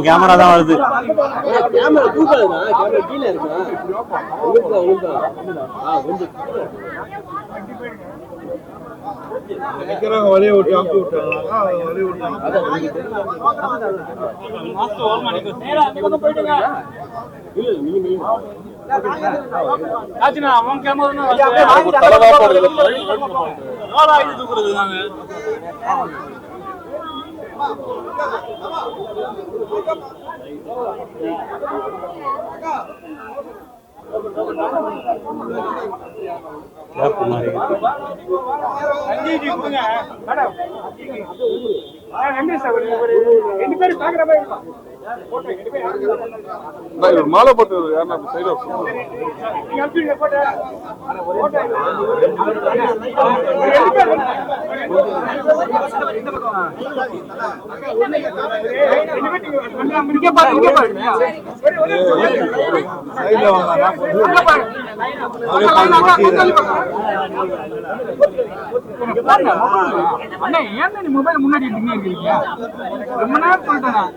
Camera தான் வருது. நினைக்கிறாங்க வழியை விட்டு ஆக்கி விட்டாங்க வழியை மாலை போட்டு மொபைல் முன்னாடி இருக்கீங்க ரொம்ப நேரம் சொல்லிட்டேன்.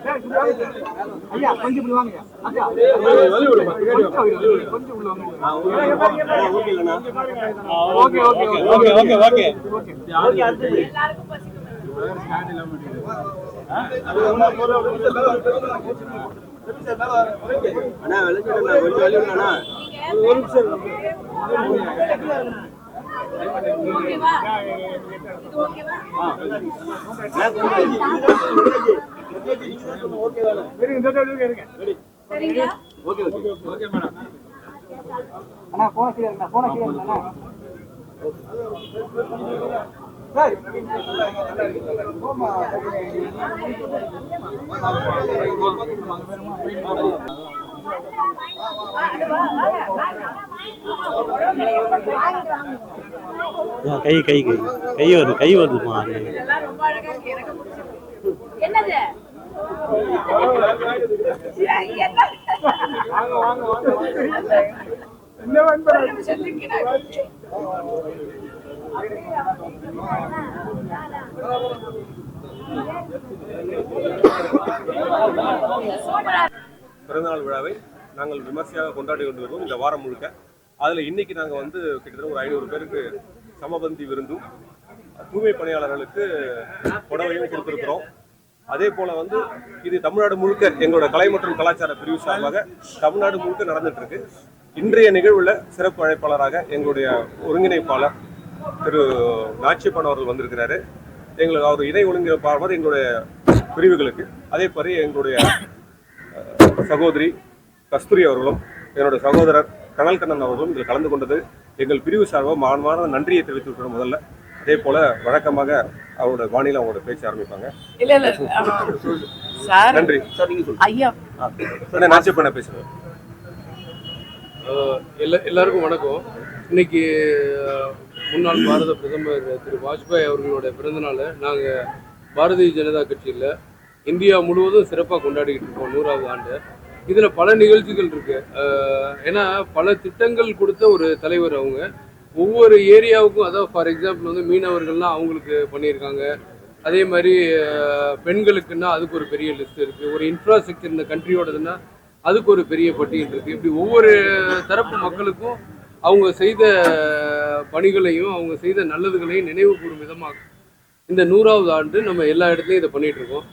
ஐயா கொஞ்சம் இப்படி வாங்க. கொஞ்சம் உள்ள okay okay okay okay okay அண்ணா வெளிச்சோண்ணா கொஞ்சம் வெளியிடணும்ண்ணா ஒரு நிமிஷம். அண்ணா போன கீழே இருக்கா போன கீழே இருக்கா கை கை கை கை வருது கை வருதுமா. என்னது பிறந்தநாள் விழாவை நாங்கள் விமர்சையாக கொண்டாடி கொண்டிருக்கோம் இந்த வாரம் முழுக்க. அதில் இன்னைக்கு நாங்கள் வந்து கிட்டத்தட்ட ஒரு 500 பேருக்கு சமபந்தி விருந்தும் தூய்மை பணியாளர்களுக்கு புடவையும் கொடுத்துருக்குறோம். அதே போல வந்து இது தமிழ்நாடு முழுக்க எங்களோட கலை மற்றும் கலாச்சார பிரிவு சார்பாக தமிழ்நாடு முழுக்க நடந்துட்டு இருக்கு. இன்றைய நிகழ்வுல சிறப்பு அழைப்பாளராக எங்களுடைய ஒருங்கிணைப்பாளர் திரு நாச்சியப்பன் அவர்கள் வந்திருக்கிறாரு. எங்களுக்கு அவர் இணை ஒருங்கிணைப்பாளர் எங்களுடைய பிரிவுகளுக்கு, அதே மாதிரி எங்களுடைய சகோதரி கஸ்தூரி அவர்களும் என்னுடைய சகோதரர் கனல் கண்ணன் அவர்களும் இதில் கலந்து கொண்டது எங்கள் பிரிவு சார்பாக மாண்பான நன்றியை தெரிவித்து விட்டுறோம் முதல்ல. அதே போல வழக்கமாக அவரோட வானிலை அவங்களோட பேச்ச ஆரம்பிப்பாங்க. நன்றி நாச்சியப்பண்ண பேசுறேன். எல்லாருக்கும் வணக்கம். இன்னைக்கு முன்னாள் பாரத பிரதமர் திரு வாஜ்பாய் அவர்களோட பிறந்தநாளை நாங்கள் பாரதிய ஜனதா கட்சியில் இந்தியா முழுவதும் சிறப்பாக கொண்டாடிக்கிட்டு இருக்கோம் 100வது ஆண்டு. இதில் பல நிகழ்ச்சிகள் இருக்கு. ஏன்னா பல திட்டங்கள் கொடுத்த ஒரு தலைவர் அவங்க. ஒவ்வொரு ஏரியாவுக்கும், அதாவது ஃபார் எக்ஸாம்பிள் வந்து மீனவர்கள்லாம் அவங்களுக்கு பண்ணியிருக்காங்க. அதே மாதிரி பெண்களுக்குன்னா அதுக்கு ஒரு பெரிய லிஸ்ட் இருக்குது. ஒரு இன்ஃப்ராஸ்ட்ரக்சர் இந்த கண்ட்ரியோடதுன்னா அதுக்கு ஒரு பெரிய பட்டியல் இருக்குது. இப்படி ஒவ்வொரு தரப்பு மக்களுக்கும் அவங்க செய்த பணிகளையும் அவங்க செய்த நல்லதுகளையும் நினைவு கூறும் விதமாக இந்த 100வது ஆண்டு நம்ம எல்லா இடத்துலையும் இதை பண்ணிகிட்டு இருக்கோம்.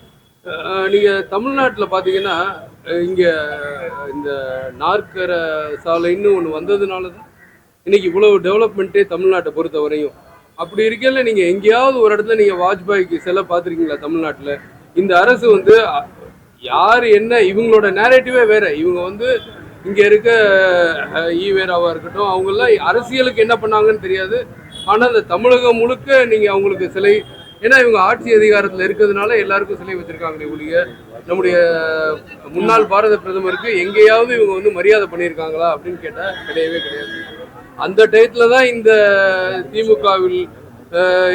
நீங்கள் தமிழ்நாட்டில் பார்த்தீங்கன்னா இங்கே இந்த நாற்கர சாலைன்னு ஒன்று வந்ததுனால தான் இன்றைக்கி இவ்வளவு டெவலப்மெண்ட்டே தமிழ்நாட்டை பொறுத்த வரையும். அப்படி இருக்கல நீங்கள் எங்கேயாவது ஒரு இடத்துல நீங்கள் வாஜ்பாய்க்கு சிலை பார்த்துருக்கீங்களா தமிழ்நாட்டில்? இந்த அரசு வந்து யார் என்ன இவங்களோட நேரேட்டிவே வேறு. இவங்க வந்து இங்கே இருக்க ஈவேராவாக இருக்கட்டும், அவங்கெல்லாம் அரசியலுக்கு என்ன பண்ணாங்கன்னு தெரியாது. ஆனால் அந்த தமிழகம் முழுக்க நீங்கள் அவங்களுக்கு சிலை, ஏன்னா இவங்க ஆட்சி அதிகாரத்தில் இருக்கிறதுனால எல்லாருக்கும் சிலை வச்சுருக்காங்களே ஒழிய நம்முடைய முன்னாள் பாரத பிரதமருக்கு எங்கேயாவது இவங்க வந்து மரியாதை பண்ணியிருக்காங்களா அப்படின்னு கேட்டால் கிடையவே கிடையாது. அந்த டயத்தில் தான் இந்த திமுகவில்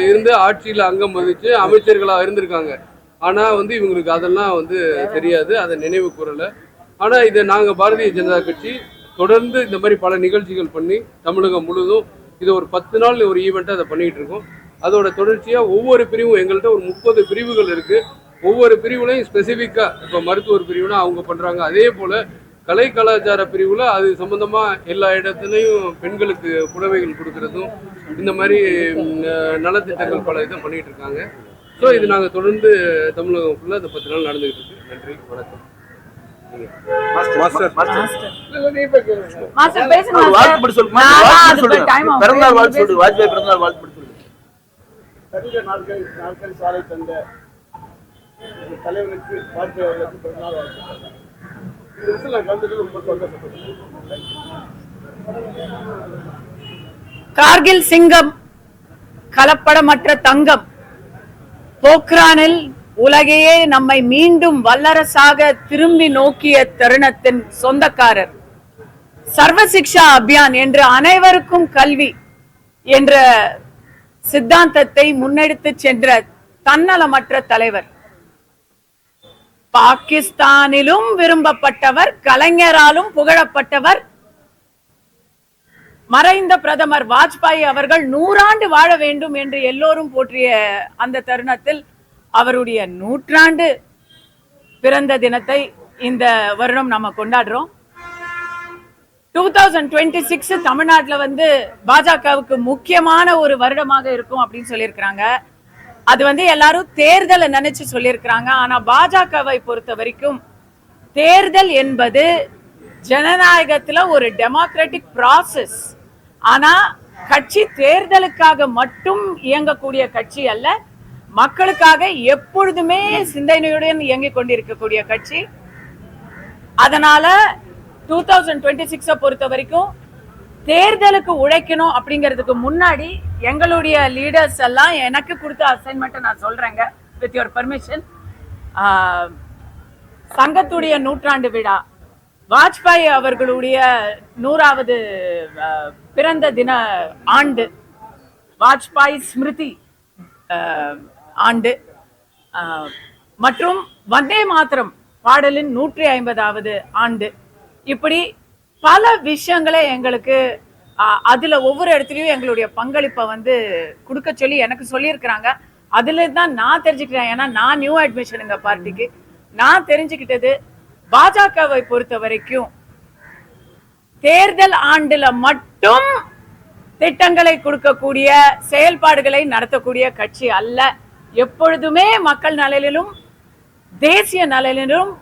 இருந்து ஆட்சியில் அங்கம் வகிச்சு அமைச்சர்களாக இருந்திருக்காங்க. ஆனால் வந்து இவங்களுக்கு அதெல்லாம் வந்து தெரியாது, அதை நினைவு கூறலை. ஆனால் இதை நாங்கள் பாரதிய ஜனதா கட்சி தொடர்ந்து இந்த மாதிரி பல நிகழ்ச்சிகள் பண்ணி தமிழகம் முழுவதும் இது ஒரு 10 நாள் ஒரு ஈவெண்ட்டாக அதை பண்ணிகிட்டு இருக்கோம். அதோட தொடர்ச்சியாக ஒவ்வொரு பிரிவும் எங்கள்கிட்ட ஒரு 30 பிரிவுகள் இருக்குது. ஒவ்வொரு பிரிவுலையும் ஸ்பெசிஃபிக்காக இப்போ மருத்துவர் பிரிவுனா அவங்க பண்ணுறாங்க. அதே போல் கலை கலாச்சார பிரிவில் அது சம்மந்தமாக எல்லா இடத்துலையும் பெண்களுக்கு புடவைகள் கொடுக்கறதும் இந்த மாதிரி நலத்திட்டங்கள் பல இதை பண்ணிகிட்டு இருக்காங்க. ஸோ இது நாங்கள் தொடர்ந்து தமிழகம் ஃபுல்லாக இந்த 10 நாள் நடந்துகிட்டு இருக்கு. நன்றி, வணக்கம். பிறந்தநாள் வாழ்த்து சொல்லு, வாஜ்பாய் பிறந்தநாள் வாழ்த்து சொல்லு. நாட்கள் சாலை தந்த தலைவனுக்கு வாஜ்பாய் அவர்களுக்கு பிறந்தநாள் வாழ்த்து. கார்கில் சிங்கம், கலப்படமற்ற தங்கம், போக்ரானில் உலகையே நம்மை மீண்டும் வல்லரசாக திரும்பி நோக்கிய தருணத்தின் சொந்தக்காரர், சர்வ சிக்ஷா அபியான் என்று அனைவருக்கும் கல்வி என்ற சித்தாந்தத்தை முன்னெடுத்து சென்ற தன்னலமற்ற தலைவர், பாகிஸ்தானிலும் விரும்பப்பட்டவர், கலைஞராலும் புகழப்பட்டவர், மறைந்த பிரதமர் வாஜ்பாய் அவர்கள் 100 ஆண்டு வாழ வேண்டும் என்று எல்லோரும் போற்றிய அந்த தருணத்தில் அவருடைய 100ஆண்டு பிறந்த தினத்தை இந்த வருடம் நம்ம கொண்டாடுறோம். 2026 தமிழ்நாட்டில் பாஜகவுக்கு முக்கியமான ஒரு வருடமாக இருக்கும் அப்படின்னு சொல்லியிருக்கிறாங்க. அது எல்லாரும் தேர்தலை நினைச்சு சொல்லியிருக்கிறாங்க. ஆனா பாஜகவை பொறுத்த வரைக்கும் தேர்தல் என்பது ஜனநாயகத்துல ஒரு டெமோக்ராட்டிக் ப்ராசஸ். ஆனா கட்சி தேர்தலுக்காக மட்டும் இயங்கக்கூடிய கட்சி அல்ல, மக்களுக்காக எப்பொழுதுமே சிந்தனையுடன் இயங்கிக் கொண்டிருக்கக்கூடிய கட்சி. அதனால 2026 பொறுத்த வரைக்கும் தேர்தலுக்கு உழைக்கணும் அப்படிங்கிறதுக்கு முன்னாடி எங்களுடைய லீடர்ஸ் எல்லாம் எனக்கு கொடுத்த அசைன்மெண்ட்டை நான் சொல்றேங்க, வித் யுவர் பர்மிஷன். சங்கத்துடைய 100ஆண்டு விழா, வாஜ்பாய் அவர்களுடைய 100வது பிறந்த தின ஆண்டு, வாஜ்பாய் ஸ்மிருதி ஆண்டு மற்றும் வந்தே மாதரம் பாடலின் 150வது ஆண்டு, இப்படி பல விஷயங்களை எங்களுக்கு அதுல ஒவ்வொரு இடத்துலயும் எங்களுடைய பங்களிப்பை கொடுக்க சொல்லி எனக்கு சொல்லியிருக்கிறாங்க. அதுல தான் நான் தெரிஞ்சுக்கிறேன். ஏன்னா நான் நியூ அட்மிஷன் இந்த பார்ட்டிக்கு. நான் தெரிஞ்சுக்கிட்டது, பாஜகவை பொறுத்த வரைக்கும் தேர்தல் ஆண்டுல மட்டும் திட்டங்களை கொடுக்கக்கூடிய, செயல்பாடுகளை நடத்தக்கூடிய கட்சி அல்ல. எப்பொழுதுமே மக்கள் நலனிலும் தேசிய நலனிலும்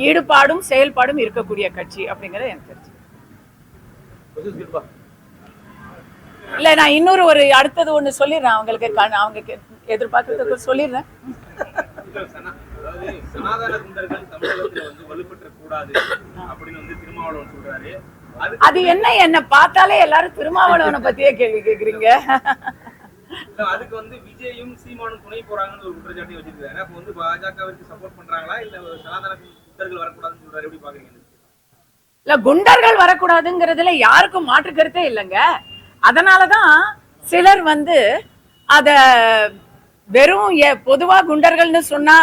ஈடுபாடும் செயல்பாடும் இருக்கக்கூடிய கட்சி அப்படிங்கறது எனக்கு தெரிஞ்சு. இல்ல, நான் இன்னொரு அடுத்தது ஒண்ணு சொல்லிடுறேன் அவங்களுக்கு, அவங்க எதிர்பார்க்கறதுக்கு சொல்லிடுறேன். அது என்ன பார்த்தாலே எல்லாரும் திருமாவளவனை பத்தியே கேள்வி கேக்குறீங்க. அதுக்கு விஜயும் சீமானும் துணை போறாங்கன்னு ஒரு குற்றச்சாட்டு வச்சிருக்காங்க. அப்ப பாஜகவிற்கு சப்போர்ட் பண்றாங்களா இல்ல சனாதன குண்டர்கள் வரக்கூடாதுன்னு சொல்றாரு, எப்படி பாக்குறீங்க? இல்ல, குண்டர்கள் வரக்கூடாதுங்கிறதுல யாருக்கும் மாற்று கருத்தே இல்லைங்க. அதனாலதான் சிலர் அத வெறும் பொதுவா குண்டர்கள்னு சொன்னா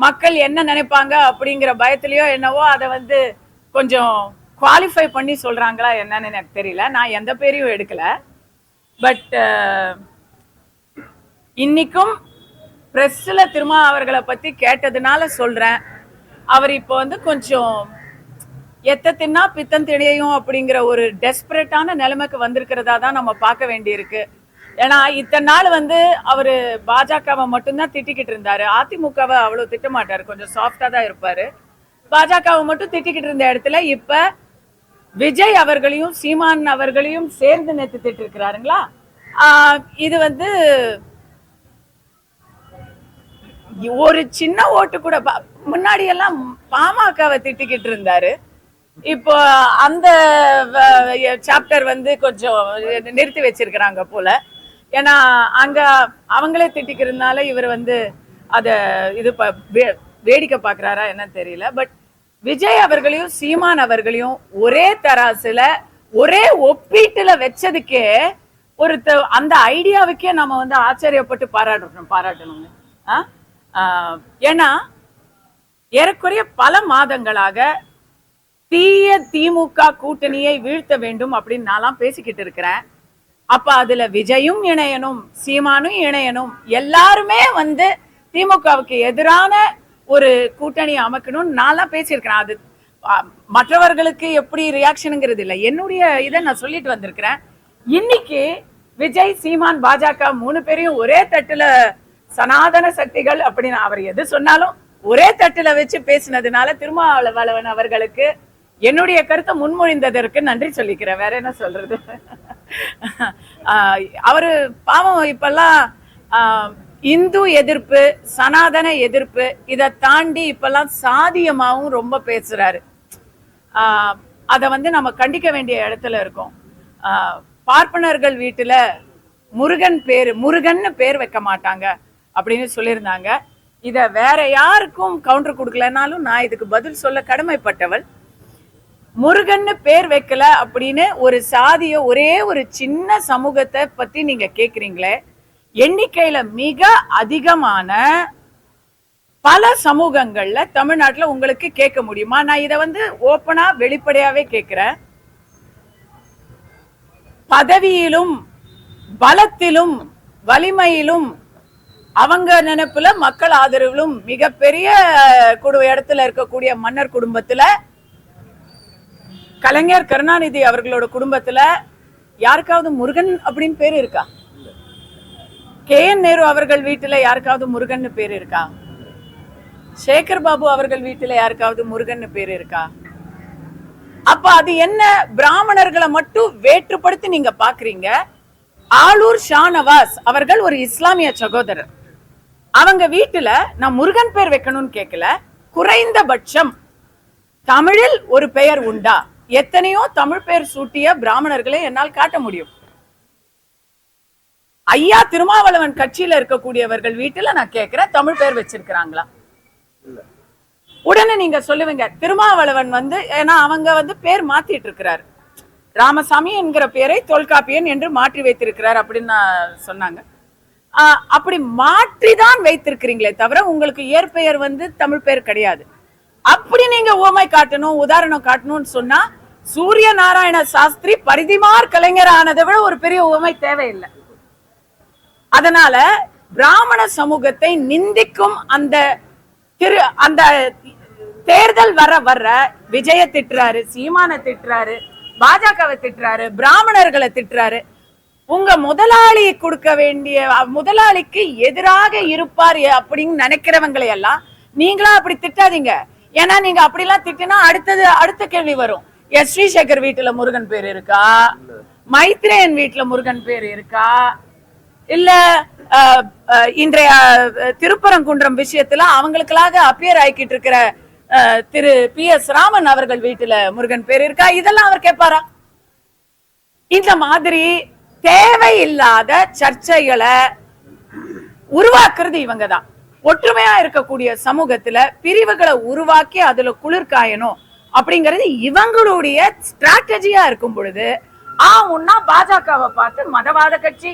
மக்கள் என்ன நினைப்பாங்க அப்படிங்கிற பயத்திலயோ என்னவோ அதை கொஞ்சம் குவாலிஃபை பண்ணி சொல்றாங்களா என்னன்னு எனக்கு தெரியல. நான் எந்த பேரையும் எடுக்கல. பட் இன்னைக்கும் பிரஸ்ல திருமா அவர்களை பத்தி கேட்டதுனால சொல்றேன். அவர் இப்போ கொஞ்சம் எத்த தின்னா பித்தம் திணையும் அப்படிங்கிற ஒரு டெஸ்பரேட்டான நிலைமைக்கு வந்திருக்கிறதா தான் நம்ம பார்க்க வேண்டியிருக்கு. ஏன்னா இத்தனை நாள் அவரு பாஜகவை மட்டும்தான் திட்டிக்கிட்டு இருந்தாரு. அதிமுகவை அவ்வளவு திட்ட மாட்டாரு, கொஞ்சம் சாஃப்டா தான் இருப்பாரு. பாஜகவை மட்டும் திட்டிக்கிட்டு இருந்த இடத்துல இப்ப விஜய் அவர்களையும் சீமான் அவர்களையும் சேர்ந்து நேத்து திட்டு இருக்கிறாருங்களா. இது ஒரு சின்ன ஓட்டு கூட முன்னாடி எல்லாம் பாமகவை திட்டிக்கிட்டு இருந்தாரு. இப்போ அந்த சாப்டர் கொஞ்சம் நிறுத்தி வச்சிருக்கிறாங்க போல. ஏன்னா அங்க அவங்களே திட்டிக்கிறதுனால இவர் அத இது வேடிக்கை பாக்குறாரா என்ன தெரியல. பட் விஜய் அவர்களையும் சீமான் அவர்களையும் ஒரே தராசுல ஒரே ஒப்பீட்டுல வச்சதுக்கே அந்த ஐடியாவுக்கே நம்ம ஆச்சரியப்பட்டு பாராட்டணும். ஏன்னா ஏறக்குறைய பல மாதங்களாக தீய திமுக கூட்டணியை வீழ்த்த வேண்டும் அப்படின்னு நான்லாம் பேசிக்கிட்டு இருக்கிறேன். அப்ப அதுல விஜயும் இணையணும், சீமானும் இணையணும், எல்லாருமே வந்து திமுகவுக்கு எதிரான ஒரு கூட்டணி அமைக்கணும்னு நான்லாம் பேசியிருக்கிறேன். அது மற்றவர்களுக்கு எப்படி ரியாக்ஷனுங்கிறது இல்லை, என்னுடைய இதை நான் சொல்லிட்டு வந்திருக்கிறேன். இன்னைக்கு விஜய், சீமான், பாஜக 3 பேரையும் ஒரே தட்டுல சனாதன சக்திகள் அப்படின்னு அவர் எது சொன்னாலும் ஒரே தட்டுல வச்சு பேசினதுனால திருமாவளவன் அவர்களுக்கு என்னுடைய கருத்தை முன்மொழிந்ததற்கு நன்றி சொல்லிக்கிறேன். வேற என்ன சொல்றது? அவரு பாவம் இப்பெல்லாம் இந்து எதிர்ப்பு, சனாதன எதிர்ப்பு, இதை தாண்டி இப்பெல்லாம் சாதியமாவும் ரொம்ப பேசுறாரு. அதை வந்து நம்ம கண்டிக்க வேண்டிய இடத்துல இருக்கோம். பார்ப்பனர்கள் வீட்டுல முருகன்னு பேர் வைக்க மாட்டாங்க அப்படின்னு சொல்லியிருந்தாங்க. இத வேற யாருக்கும் கவுண்டர் கொடுக்கலனாலும் நான் இதுக்கு பதில் சொல்ல கடமைப்பட்டவள். முருகன்னு பேர் வைக்கல அப்படின்னு ஒரு சாதிய ஒரே ஒரு சின்ன சமூகத்தை பத்தி நீங்க கேக்குறீங்களே, எண்ணிக்கையில மிக அதிகமான பல சமூகங்கள்ல தமிழ்நாட்டுல உங்களுக்கு கேட்க முடியுமா? நான் இதை வந்து ஓப்பனா வெளிப்படையாவே கேட்கிறேன். பதவியிலும் பலத்திலும் வலிமையிலும் அவங்க நினைப்புல மக்கள் ஆதரவிலும் மிகப்பெரிய இடத்துல இருக்கக்கூடிய மன்னர் குடும்பத்துல, கலைஞர் கருணாநிதி அவர்களோட குடும்பத்துல யாருக்காவது முருகன் அப்படின்னு பேரு இருக்கா? KN நேரு அவர்கள் வீட்டுல யாருக்காவது முருகன் பேரு இருக்கா? சேகர் பாபு அவர்கள் வீட்டுல யாருக்காவது முருகன் பேரு இருக்கா? அப்ப அது என்ன, பிராமணர்களை மட்டும் வேற்றுப்படுத்தி நீங்க பாக்குறீங்க. ஆளூர் ஷானவாஸ் அவர்கள் ஒரு இஸ்லாமிய சகோதரர், அவங்க வீட்டுல நான் முருகன் பேர் வைக்கணும்னு கேட்கல, குறைந்தபட்சம் தமிழில் ஒரு பெயர் உண்டா? எத்தனையோ தமிழ் பெயர் சூட்டிய பிராமணர்களை என்னால் காட்ட முடியும். ஐயா திருமாவளவன் கட்சியில இருக்கக்கூடியவர்கள் வீட்டுல நான் கேட்கிறேன், தமிழ் பெயர் வச்சிருக்கிறாங்களா? உடனே நீங்க சொல்லுவீங்க திருமாவளவன் வந்து, ஏன்னா அவங்க வந்து பேர் மாத்திட்டு இருக்கிறார், ராமசாமி என்கிற பெயரை தொல்காப்பியன் என்று மாற்றி வைத்திருக்கிறார் அப்படின்னு சொன்னாங்க. அப்படி மாற்றிதான் வைத்திருக்கிறீங்களே தவிர உங்களுக்கு இயற்பெயர் வந்து தமிழ் பெயர் கிடையாது. அப்படி நீங்க ஓமை காட்டணும், உதாரணம் காட்டணும்னு சொன்னா சூரிய நாராயண சாஸ்திரி பரிதிமார் கலைஞர் ஆனதை விட ஒரு பெரிய ஓமை தேவையில்லை. அதனால பிராமண சமூகத்தை நிந்திக்கும் அந்த தேர்தல் வர விஜய திட்டுறாரு, சீமான திட்டுறாரு, பாஜகவை திட்டுறாரு, பிராமணர்களை திட்டுறாரு. உங்க முதலாளி கொடுக்க வேண்டிய, முதலாளிக்கு எதிராக இருப்பார் அப்படின்னு நினைக்கிறவங்களை எல்லாம் நீங்களா அப்படி திட்டாதீங்க. ஏன்னா நீங்க அப்படிலாம் திட்டினா அடுத்த கேள்வி வரும். ஸ்ரீசேகர் வீட்டுல முருகன் பேர் இருக்கா? மைத்ரேயன் வீட்டுல முருகன் பேர் இருக்கா? இல்ல இன்றைய திருப்பரங்குன்றம் விஷயத்துல அவங்களுக்காக அப்பியர் ஆகிக்கிட்டு இருக்கிற திரு PS ராமன் அவர்கள் வீட்டுல முருகன் பேர் இருக்கா? இதெல்லாம் அவர் கேட்பாரா? இந்த மாதிரி தேவையில்லாத சர்ச்சைகளை உருவாக்குறது இவங்க தான். ஒற்றுமையா இருக்கக்கூடிய சமூகத்துல பிரிவுகளை உருவாக்கி அதுல குளிர்காயணும் அப்படிங்கிறது இவங்களுடைய ஸ்ட்ராட்டஜியா இருக்கும் பொழுது உன்னா பாஜகவை பார்த்து மதவாத கட்சி,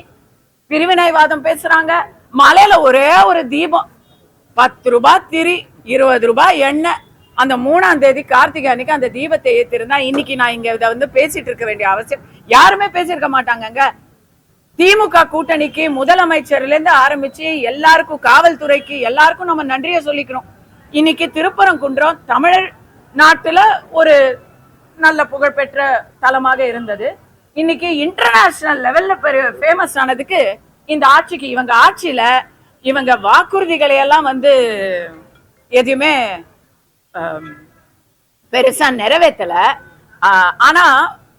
பிரிவினைவாதம் பேசுறாங்க. மலையில ஒரே ஒரு தீபம், 10 ரூபாய் திரி, 20 ரூபாய் எண்ணெய். அந்த 3ஆம் தேதி கார்த்திகை அன்னைக்கு அந்த தீபத்தை ஏத்திருந்தா இன்னைக்கு நான் இங்க இதை வந்து பேசிட்டு இருக்க வேண்டிய அவசியம் யாருமே பேசியிருக்க மாட்டாங்க. திமுக கூட்டணிக்கு முதலமைச்சர்ல இருந்து ஆரம்பிச்சு எல்லாருக்கும், காவல்துறைக்கு எல்லாருக்கும் நம்ம நன்றியை சொல்லிக்கிறோம். இன்னைக்கு திருப்பரங்குன்றம் தமிழர் நாட்டுல ஒரு நல்ல புகழ்பெற்ற தலமாக இருந்தது. இன்னைக்கு இன்டர்நேஷனல் லெவல்ல ஃபேமஸ் ஆனதுக்கு இந்த ஆட்சிக்கு, இவங்க ஆட்சியில இவங்க வாக்குறுதிகளை எல்லாம் வந்து எதுவுமே பெருசா நிறைவேற்றல. ஆனா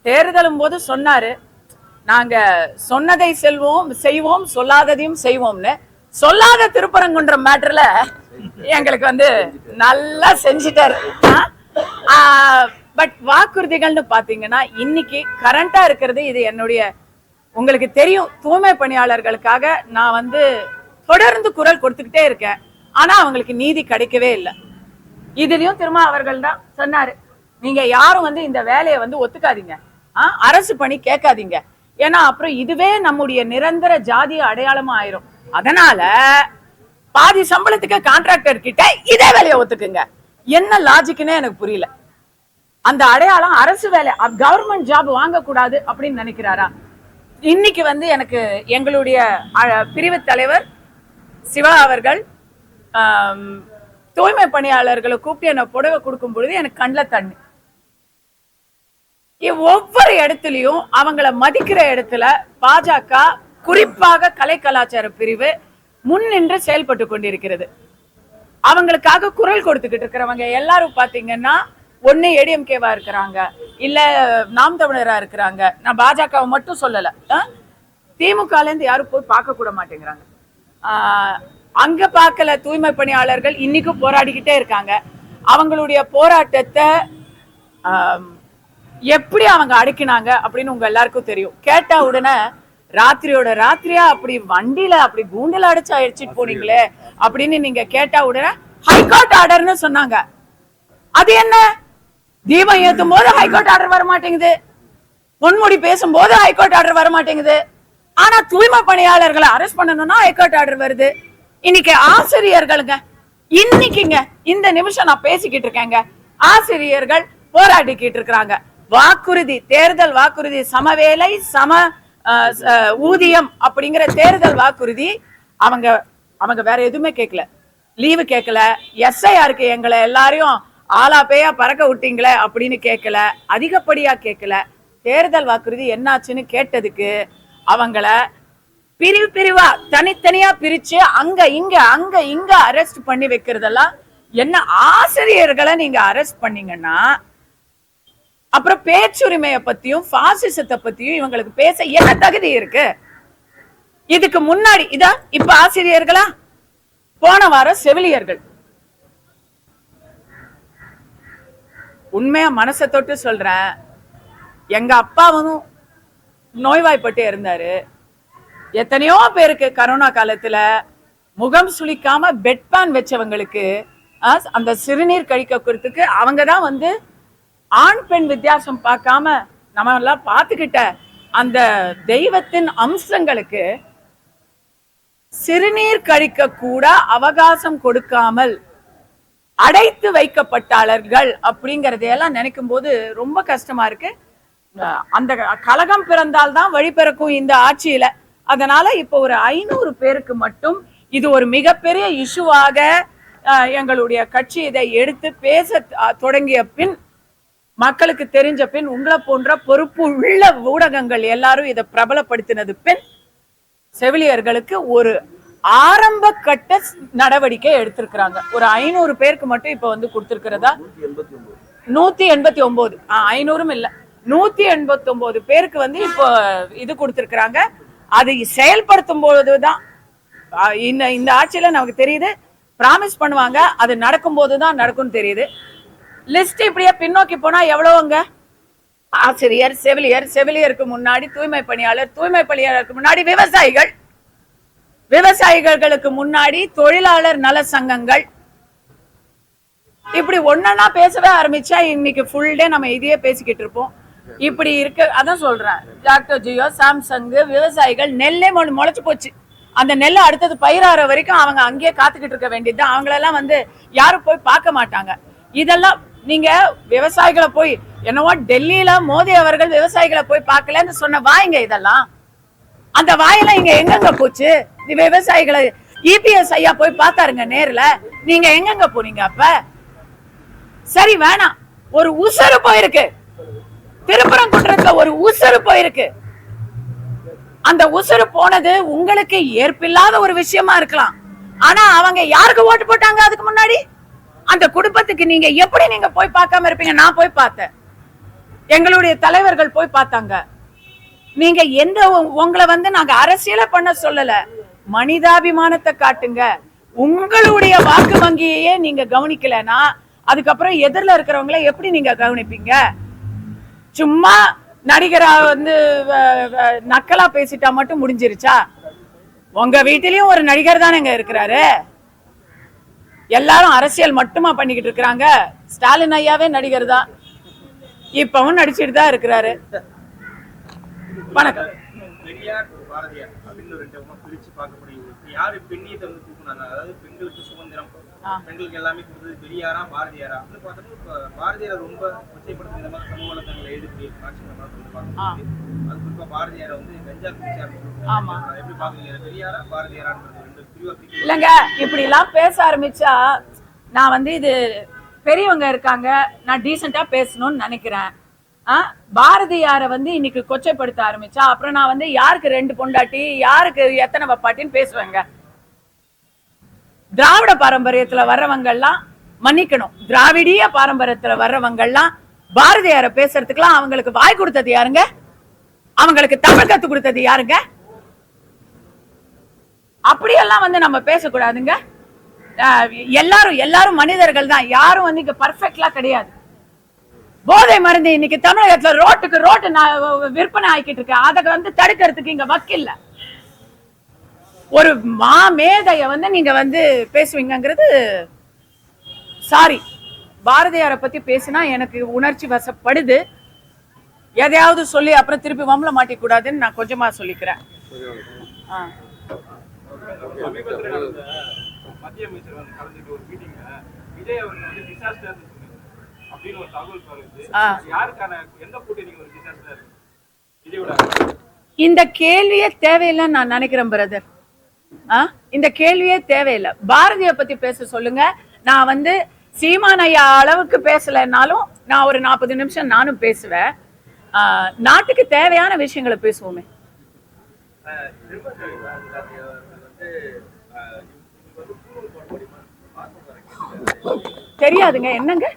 தேர்தலும் போது சொன்னாரு, நாங்க சொன்னதை செய்வோம், சொல்லாததையும் செய்வோம்னு. சொல்லாத திருப்பரங்குன்றம் மேட்டர்ல எங்களுக்கு வந்து நல்லா செஞ்சிட்டாரு. பட் வாக்குறுதிகள்னு பாத்தீங்கன்னா இன்னைக்கு கரண்டா இருக்கிறது, இது என்னுடைய, உங்களுக்கு தெரியும், தூய்மை பணியாளர்களுக்காக நான் வந்து தொடர்ந்து குரல் கொடுத்துக்கிட்டே இருக்கேன். ஆனா அவங்களுக்கு நீதி கிடைக்கவே இல்லை. இதுலயும் திரும்ப அவர்கள் தான் சொன்னாரு, நீங்க யாரும் வந்து இந்த வேலையை வந்து ஒத்துக்காதீங்க, அரசு பணி கேட்காதீங்க, ஏன்னா அப்புறம் இதுவே நம்முடைய நிரந்தர ஜாதிய அடையாளமா ஆயிரும். அதனால பாதி சம்பளத்துக்கு கான்ட்ராக்டர் கிட்ட இதே வேலையை ஒத்துக்குங்க. என்ன லாஜிக்னே எனக்கு புரியல. அந்த அடையாளம் அரசு வேலை, கவர்மெண்ட் ஜாப் வாங்கக்கூடாது அப்படின்னு நினைக்கிறாரா? இன்னைக்கு வந்து எனக்கு எங்களுடைய பிரிவு தலைவர் சிவா அவர்கள் தூய்மை பணியாளர்களை கூப்பிட்டு என்ன புடவை கொடுக்கும் பொழுது எனக்கு கண்ணில் தண்ணி. ஒவ்வொரு இடத்துலயும் அவங்கள மதிக்கிற இடத்துல பாஜக குறிப்பாக கலை கலாச்சார பிரிவு முன்னின்று செயல்பட்டு கொண்டிருக்கிறது. அவங்களுக்காக குரல் கொடுத்துக்கிட்டு இருக்கிறவங்க எல்லாரும் பாத்தீங்கன்னா ஒன்னு ஏடிஎம்கேவா இருக்கிறாங்க, இல்ல நாம் தமிழரா இருக்கிறாங்க. நான் பாஜகவை மட்டும் சொல்லல, திமுகல இருந்து யாரும் போய் பார்க்க கூட மாட்டேங்கிறாங்க. அங்க பார்க்கல தூய்மை பணியாளர்கள் இன்னைக்கும் போராடிக்கிட்டே இருக்காங்க. அவங்களுடைய போராட்டத்தை எப்படி அவங்க அடக்கினாங்க அப்படின்னு உங்க எல்லாருக்கும் தெரியும். கேட்டா உடனே ராத்திரியோட ராத்திரியா அப்படி வண்டியில அப்படி கூண்டில அடிச்சிட்டு போனீங்களே அப்படின்னு நீங்க கேட்டா உடனே ஹைகோர்ட் ஆர்டர்னு சொன்னாங்க. அது என்ன? தீபம் ஏத்தும் போது ஹைகோர்ட் ஆர்டர் வர மாட்டேங்குது, பொன்முடி பேசும்போது ஹைகோர்ட் ஆர்டர் வர மாட்டேங்குது. ஆனா தூய்மை பணியாளர்களை அரெஸ்ட் பண்ணணும்னா ஹைகோர்ட் ஆர்டர் வருது. இன்னைக்கு ஆசிரியர்களுங்க, இன்னைக்குங்க இந்த நிமிஷம் நான் பேசிக்கிட்டு இருக்கேங்க, ஆசிரியர்கள் போராடிக்கிட்டு இருக்கிறாங்க. வாக்குறுதி, தேர்தல் வாக்குறுதி, சமவேலை சம ஊதியம் அப்படிங்கிற தேர்தல் வாக்குறுதி. அவங்க வேற எதுவுமே கேட்கல, லீவு கேட்கல, எஸ்ஐஆருக்கு எங்களை எல்லாரையும் ஆலா பேயா பறக்க விட்டீங்களே அப்படின்னு கேட்கல, அதிகப்படியா கேட்கல. தேர்தல் வாக்குறுதி என்னாச்சுன்னு கேட்டதுக்கு அவங்கள பிரிவு பிரிவா தனித்தனியா பிரிச்சு அங்க இங்க அரெஸ்ட் பண்ணி வைக்கிறதெல்லாம் என்ன? ஆசிரியர்களை நீங்க அரெஸ்ட் பண்ணீங்கன்னா அப்புறம் பேச்சுரிமையை பத்தியும் பாசிசத்தை பத்தியும் இவங்களுக்கு பேச என்ன தகுதி இருக்கு? இதுக்கு முன்னாடி இப்ப ஆசிரியர்களா, போன வாரம் செவிலியர்கள். உண்மையா மனசை தொட்டு சொல்றேன், எங்க அப்பாவும் நோய்வாய்ப்பட்டு இருந்தாரு. எத்தனையோ பேருக்கு கரோனா காலத்துல முகம் சுளிக்காம பெட் பேன் வச்சவங்களுக்கு அந்த சிறுநீர் கழிக்கிறதுக்கு அவங்கதான் வந்து ஆண் பெண் வித்தியாசம் பார்க்காம நம்ம எல்லாம் பார்த்துக்கிட்ட அந்த தெய்வத்தின் அம்சங்களுக்கு சிறுநீர் கழிக்க கூட அவகாசம் கொடுக்காமல் அடைத்து வைக்கப்பட்டாளர்கள் அப்படிங்கறதையெல்லாம் நினைக்கும் போது ரொம்ப கஷ்டமா இருக்கு. அந்த கலகம் பிறந்தால்தான் வழி பிறக்கும் இந்த ஆட்சியில. அதனால இப்போ ஒரு 500 பேருக்கு மட்டும் இது ஒரு மிகப்பெரிய இஷ்யூவாக எங்களுடைய கட்சி இதை எடுத்து பேச தொடங்கிய பின், மக்களுக்கு தெரிஞ்ச பின், உங்களை போன்ற பொறுப்பு உள்ள ஊடகங்கள் எல்லாரும் இதை பிரபலப்படுத்தினது பின் செவிலியர்களுக்கு ஒரு ஆரம்ப கட்ட நடவடிக்கை எடுத்திருக்கிறாங்க. ஒரு 500 பேருக்கு மட்டும் இப்ப வந்து கொடுத்திருக்கிறதா 189, 500 இல்ல 189 பேருக்கு வந்து இப்போ இது கொடுத்திருக்கிறாங்க. அது செயல்படுத்தும் போதுதான் இந்த ஆட்சியில நமக்கு தெரியுது, பிராமிஸ் பண்ணுவாங்க, அது நடக்கும் போதுதான் நடக்கும் தெரியுது. லிஸ்ட் இப்படியே பின்னோக்கி போனா எவ்வளவுங்க? ஆசிரியர், செவிலியர், செவிலியருக்கு முன்னாடி தூய்மை பணியாளர், தூய்மை பணியாளருக்கு முன்னாடி விவசாயிகள், விவசாயிகளுக்கு முன்னாடி தொழிலாளர் நல சங்கங்கள். இப்படி ஒன்னா பேசவே ஆரம்பிச்சா இன்னைக்கு ஃபுல் டே நம்ம இதையே பேசிக்கிட்டு இருப்போம். இப்படி இருக்கு. அதான் சொல்றேன், டாக்டர் ஜியோ, சாம்சங், விவசாயிகள் நெல்லே முளைச்சு போச்சு. அந்த நெல்லை அடுத்தது பயிராற வரைக்கும் அவங்க அங்கேயே காத்துக்கிட்டு இருக்க வேண்டியது. அவங்களெல்லாம் வந்து யாரும் போய் பார்க்க மாட்டாங்க. இதெல்லாம் நீங்க விவசாயிகளை போய் என்னவோ டெல்லியில மோடி அவர்கள் விவசாயிகளை போய் பார்க்கலன்னு சொன்ன வாய்ங்க இதெல்லாம். அந்த வாயெல்லாம் இங்க எங்கெங்க போச்சு? விவசாயிகளை இபிஎஸ் ஐயா போய் பார்த்தாருங்க நேர்ல, நீங்க எங்கெங்க போனீங்க? அப்ப சரி வேணாம், ஒரு உசரு போயிருக்கு, திருப்பரங்குன்றத்துல ஒரு உசரு போயிருக்கு. அந்த உசரு போனது உங்களுக்கு ஏற்பில்லாத ஒரு விஷயமா இருக்கலாம். ஆனா அவங்க யாருக்கு ஓட்டு போட்டாங்க அதுக்கு முன்னாடி? அந்த குடும்பத்துக்கு நீங்க எப்படி நீங்க போய் பார்க்காம இருப்பீங்க? நான் போய் பார்த்தேன், எங்களுடைய தலைவர்கள் போய் பார்த்தாங்க. நீங்க எந்த உங்களை வந்து நாங்க அரசியல பண்ண சொல்லல, மனிதாபிமானத்தை காட்டுங்க. உங்களுடைய வாக்கு வங்கியையே நீங்க கவனிக்கலனா அதுக்கப்புறம் எதிரில இருக்கிறவங்களை எப்படி நீங்க கவனிப்பீங்க? சும்மா நடிகரா வந்து நக்கலா பேசிட்டா மட்டும் முடிஞ்சிருச்சா? உங்க வீட்டிலயும் ஒரு நடிகர் தானேங்க இருக்கிறாரு. எல்லாரும் அரசியல் மட்டுமா பண்ணிக்கிட்டு இருக்கிறாங்க? ஸ்டாலின் ஐயாவே நடிகர் தான், இப்பவும் நடிச்சிட்டு தான் இருக்கிறாரு. வணக்கம். பாரதியார் அப்படின்னு ரெண்டு பிரிச்சு பார்க்கப்படுகிறது. யாரு பெண்ணியத்தை வந்து தூக்குனாங்க, அதாவது பெண்களுக்கு சுதந்திரம், பெண்களுக்கு எல்லாமே கொடுத்தது பெரியாரா பாரதியாரா அப்படின்னு பார்த்தோம்னா இப்ப பாரதியாரை ரொம்ப கொச்சைப்படுத்த விதமாக சமூக வலைத்தளங்களை எழுதி பார்க்கணும். அது குறிப்பா பாரதியாரை வந்து கஞ்சா குடிச்சார் எப்படி பாக்குறீங்க, பெரியாரா பாரதியாரான்றது ரெண்டு பிரிவா பிரிக்க இல்லைங்க. இப்படி எல்லாம் பேச ஆரம்பிச்சா நான் வந்து இது பெரியவங்க இருக்காங்க, நான் டீசெண்டா பேசணும்னு நினைக்கிறேன். பாரதியாரை வந்து இன்னைக்கு கொச்சைப்படுத்த ஆரம்பிச்சா அப்புறம் நான் வந்து யாருக்கு 2 பொண்டாட்டி யாருக்கு எத்தனை வப்பாட்டின்னு பேசுவேங்க. திராவிட பாரம்பரியத்துல வர்றவங்கெல்லாம் மன்னிக்கணும், திராவிடிய பாரம்பரியத்துல வர்றவங்கெல்லாம் பாரதியாரை பேசுறதுக்கெல்லாம் அவங்களுக்கு வாய் கொடுத்தது யாருங்க? அவங்களுக்கு தமிழ் கத்து கொடுத்தது யாருங்க? அப்படியெல்லாம் வந்து நம்ம பேசக்கூடாதுங்க. எல்லாரும் மனிதர்கள் தான், யாரும் வந்து இங்க பர்ஃபெக்ட்லாம் கிடையாது. போதை மருந்து இன்னைக்கு தமிழகத்துல ரோட்டு விற்பனை ஆகிட்டு இருக்கு. அதை வந்து தடுக்கிறதுக்கு இங்க வக்கில்ல. ஒரு மாமேதைய வந்து நீங்க வந்து பேசுவீங்கிறது சாரி. பாரதியாரை பத்தி பேசினா எனக்கு உணர்ச்சி வசப்படுது. எதையாவது சொல்லி அப்புறம் திருப்பி வம்பல மாட்டிக்க கூடாதுன்னு நான் கொஞ்சமா சொல்லிக்கிறேன். மத்திய அமைச்சர் வந்து கலந்துட்டு ஒரு மீட்டிங்ல விஜய் அவர்கள் வந்து டிசாஸ்டர் அப்படின்னு ஒரு தகவல் வருது. யாருக்கான எந்த கூட்டணிக்கு ஒரு டிசாஸ்டர் விஜயோட? இந்த கேள்வியே தேவையில்லைன்னு நான் நினைக்கிறேன் பிரதர். இந்த கேள்வியே தேவையில்லை. பாரதியை பத்தி பேச சொல்லுங்க. நான் வந்து சீமான் ஐயா அளவுக்கு பேசலைன்னாலும் நான் ஒரு 40 நிமிஷம் நானும் பேசுவேன். நாட்டுக்கு தேவையான விஷயங்களை பேசுவோமே. தெரியாதுங்க, என்னங்க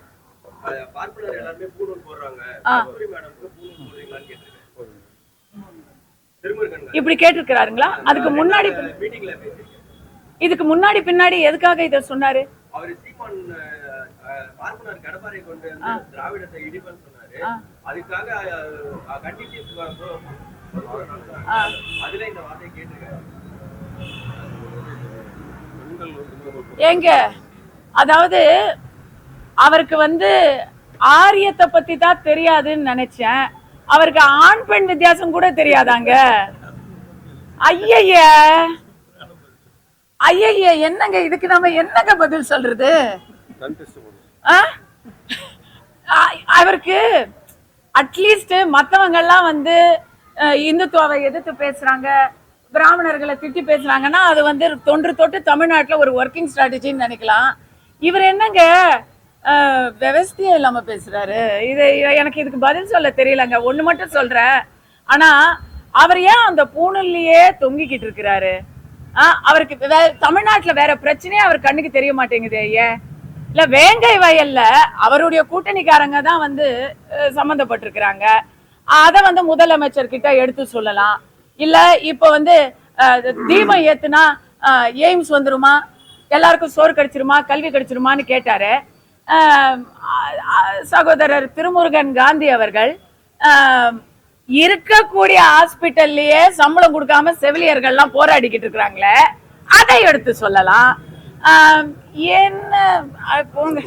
இப்படி கேட்டிருக்கிறாருங்களா? இதுக்கு முன்னாடி பின்னாடி எதுக்காக இத சொன்னாரு? ஏங்க, அதாவது அவருக்கு வந்து ஆரியத்தை பத்தி தான் தெரியாதுன்னு நினைச்சேன். அவருக்கு ஆண் பெண் வித்தியாசம் கூட தெரியாதாங்க. ஐய என்னங்க இதுக்கு நம்ம என்னங்க பதில் சொல்றது? அவருக்கு அட்லீஸ்ட் மத்தவங்க எல்லாம் வந்து இந்துத்துவாவை எதிர்த்து பேசுறாங்க, பிராமணர்களை திட்டி பேசுறாங்கன்னா அது வந்து தொட்டு தமிழ்நாட்டுல ஒரு ஒர்க்கிங் ஸ்ட்ராட்டஜின்னு நினைக்கலாம். இவர் என்னங்க விவசாயம் இல்லாம பேசுறாரு. இது எனக்கு இதுக்கு பதில் சொல்ல தெரியலங்க. ஒண்ணு மட்டும் சொல்றேன், ஆனா அவர் ஏன் அந்த பூணல்லையே தொங்கிக்கிட்டு இருக்கிறாரு? அவருக்கு தமிழ்நாட்டுல வேற பிரச்சனையே அவர் கண்ணுக்கு தெரிய மாட்டேங்குது. ஏன் இல்ல வேங்கை வயல்ல அவருடைய கூட்டணிக்காரங்க தான் வந்து சம்பந்தப்பட்டிருக்கிறாங்க. அத வந்து முதலமைச்சர் கிட்ட எடுத்து சொல்லலாம். இல்ல இப்ப வந்து தீபம் ஏத்துனா எய்ம்ஸ் வந்துருமா, எல்லாருக்கும் சோறு கிடைச்சிருமா, கல்வி கிடைச்சிருமான்னு கேட்டாரு. சகோதரர் திருமுருகன் காந்தி அவர்கள் இருக்கக்கூடிய ஹாஸ்பிட்டல்லயே சம்பளம் கொடுக்காம செவிலியர்கள்லாம் போராடிக்கிட்டு இருக்கிறாங்களே, அதை எடுத்து சொல்லலாம். என்ன போங்க.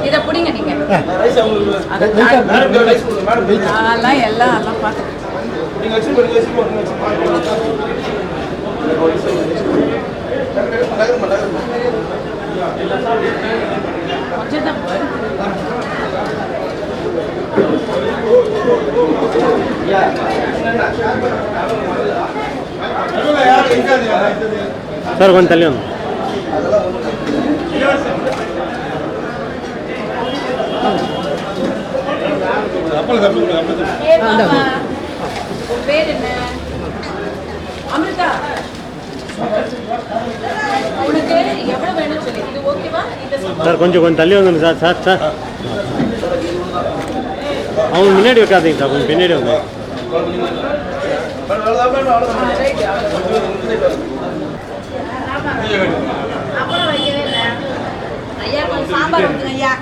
இத புடிங்க நீங்க. எல்லாம் பார்த்து கொஞ்சம் தான் சார் கொஞ்சம் தள்ளி வந்து பேர் என்ன? அமிர்தா, உனக்கு எவ்வளவு வேணும் சொல்லி இது ஓகேவா? சார் கொஞ்சம் தள்ளி வந்துங்க சார் சார் சார் அவங்க முன்னாடி வைக்காதீங்க சார், கொஞ்சம் பின்னாடி வந்து. அப்புறம் வைக்கவே இல்லை ஐயா, கொஞ்சம் சாம்பார் ஊற்றுங்க ஐயா.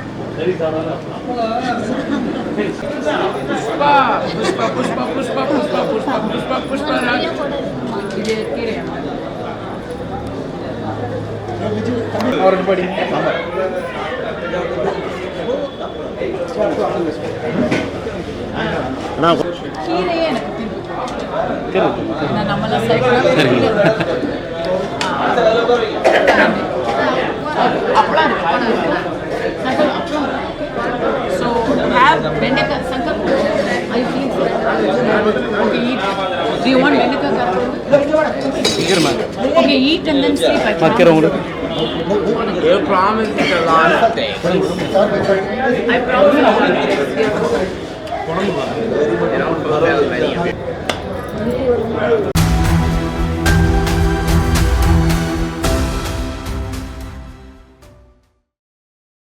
கீரையே எனக்கு நம்மளாம் அப்பளம் இருக்கு. So have Bendaka Sankar. Are you feeling good? Okay, eat. Do you want Bendaka Karpur? Okay, eat and then sleep. I promise. You promised me a lot of things. I promise.